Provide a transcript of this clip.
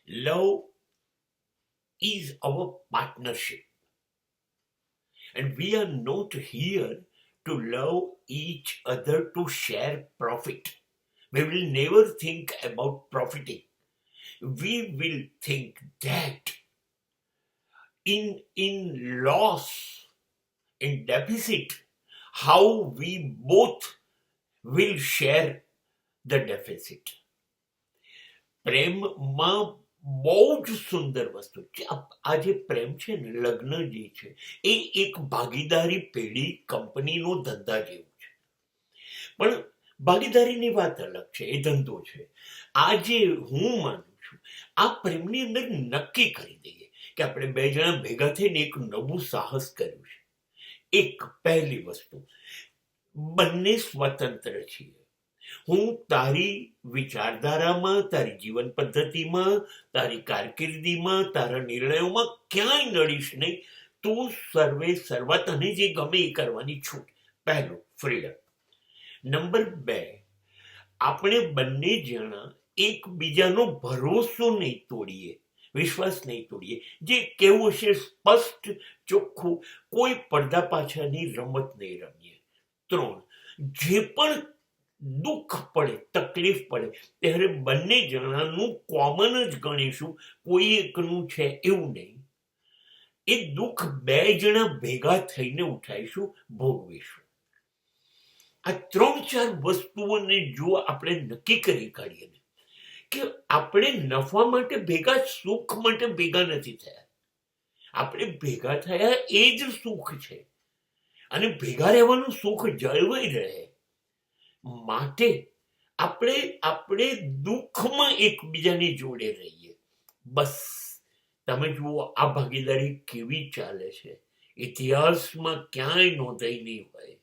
Love is our partnership, and we are not here to love each other to share profit. We will never think about profiting. We will think that in loss, in deficit, how we both will share the deficit. પ્રેમમાં બહુ જ સુંદર વસ્તુ છે. આ જે પ્રેમ છે ને, લગ્ન જે છે, એ એક ભાગીદારી પેઢી કંપનીનો ધંધા જેવું છે. પણ ભાગીદારીની વાત અલગ છે, એ ધંધો છે. આ જે હું માનું છું, આ પ્રેમની અંદર નક્કી કરી દઈએ કે આપણે બે જણા ભેગા થઈને એક નવું સાહસ કર્યું છે. એક પહેલી વસ્તુ, બંને સ્વતંત્ર છીએ. હું તારી વિચારધારામાં, તારી જીવન પદ્ધતિમાં, તારી કારકિર્દીમાં, તારા નિર્ણયોમાં ક્યાંય નડીશ નહીં. તું સર્વે સર્વા, તને જે ગમે એ કરવાની છૂટ. પહેલું, ફ્રીડમ. નંબર 2, આપણે બંને જણા એકબીજાનો ભરોસો નહીં તોડીએ, વિશ્વાસ નહીં તોડીએ. જે કેવું છે સ્પષ્ટ, ચોખ્ખું, કોઈ પડદા પાછળની રમત નહીં રમીએ. 3, જે પણ દુઃખ પડે, તકલીફ પડે, ત્યારે બંને જણાનું કોમન જ ગણીશું, કોઈ એકનું છે એવું નહીં. એ દુઃખ બે જણા ભેગા થઈને ઉઠાઈશું, ભોગવીશું. આ 3-4 વસ્તુઓને જો આપણે નક્કી કરી કાઢીએ ને, કે આપણે નફા માટે ભેગા, સુખ માટે ભેગા નથી થયા. આપણે ભેગા થયા એ જ સુખ છે, અને ભેગા રહેવાનું સુખ જળવાઈ રહે માટે આપણે દુઃખમાં એકબીજાની જોડે રહીએ. બસ તમે જુઓ આ ભાગીદારી કેવી ચાલે છે, ઇતિહાસમાં ક્યાંય નોંધાઈ નહીં હોય.